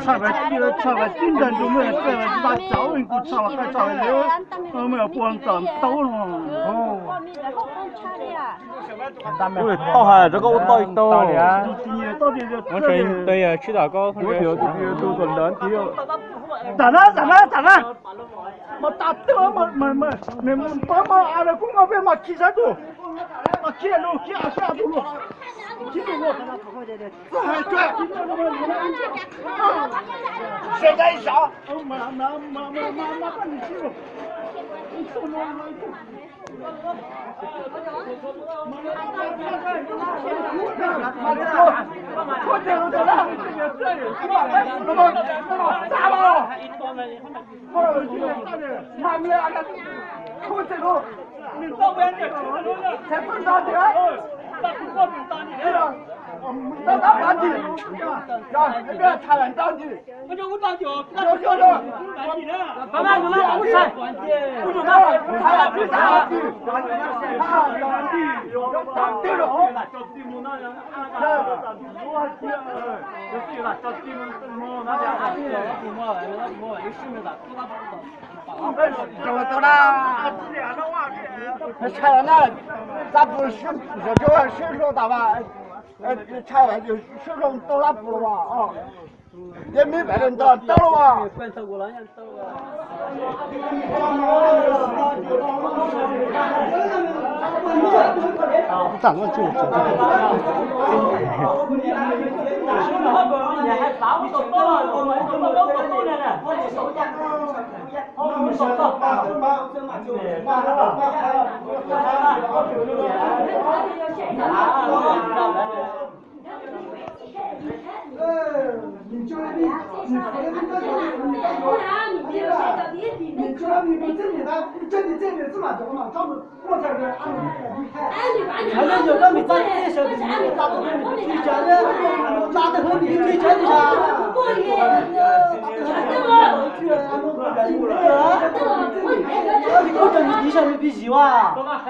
炒个鸡了，炒个金蛋就没有这个，把早人给炒了，还炒了，没有不能长刀了。哦。对，倒下这个我倒一倒。我这对呀，吃大糕，我条都做两条。咋了？我打掉没，爸妈阿拉公阿边嘛起啥都，嘛起路起阿下路，起路。现在啥？妈，你去了。那打半斤，那个菜篮当斤，我就当斤，爸爸你来我菜，我就拿菜篮子当斤，当斤了，菜篮子，咱不是水手大吧？菜篮就水手到那不了吧？啊，也没别人到了吧？咱们就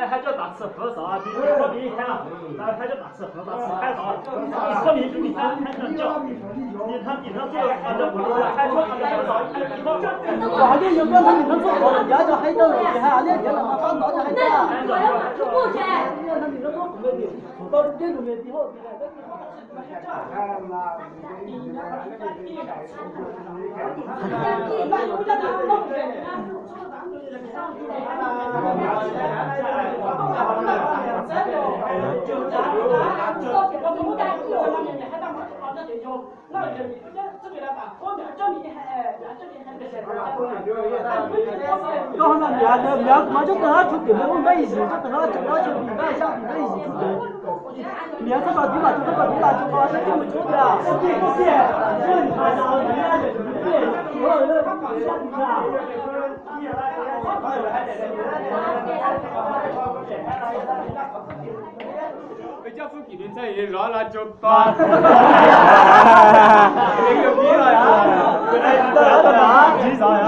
还叫大吃喝少啊？比看了，还叫大吃喝少，吃海少，说明就你看上叫，你看做按照不对，还说按照多少？我这有个他们能做好的，人家叫海盗，你还俺俩人嘛放到这海盗。我要把出过去。他们能做后面的，到这里面以后。嘛就等下出点，我没意思，就等下就比那像比那意思出点。面这个地方就这个地方就把这这么做的啊。家附近的菜也热了就把。这个逼了呀！几啥呀？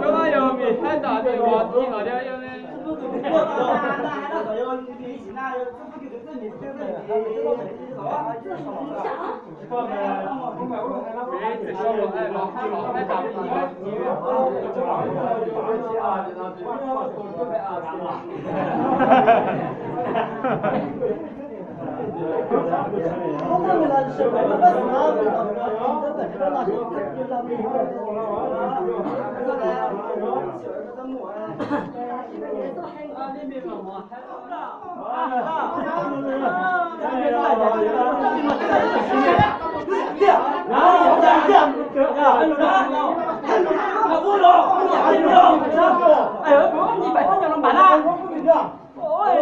这个要米太大的话，你好点要呢？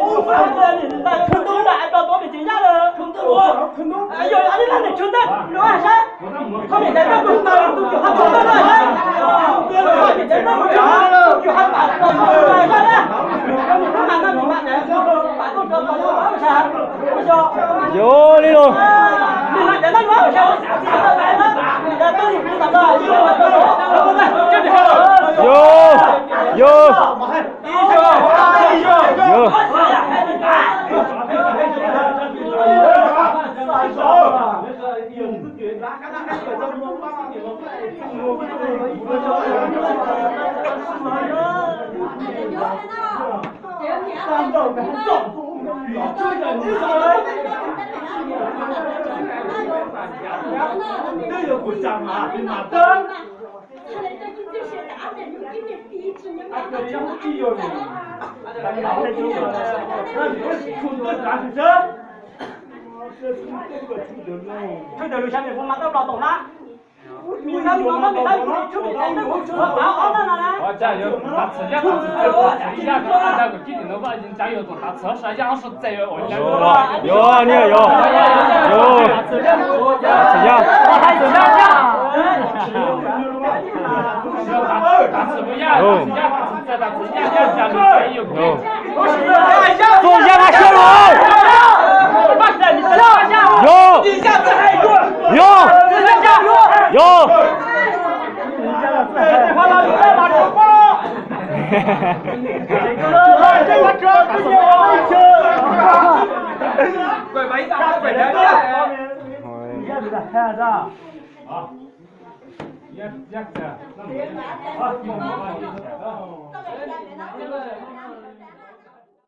我反正你那可都来到多的金家了。有那种。这个不像啊，对吗？推到路上面，我马上搞懂了。你看你妈妈没来，出面来，我加油，打车呀，一下子按照个既定的话，加油做打车，实际上是这个问题。有啊，你有。打车呀。打车不呀？在打车呀，加油有。坐下他下楼。有。快把一打快点点。你看你的看着。好。也这。好，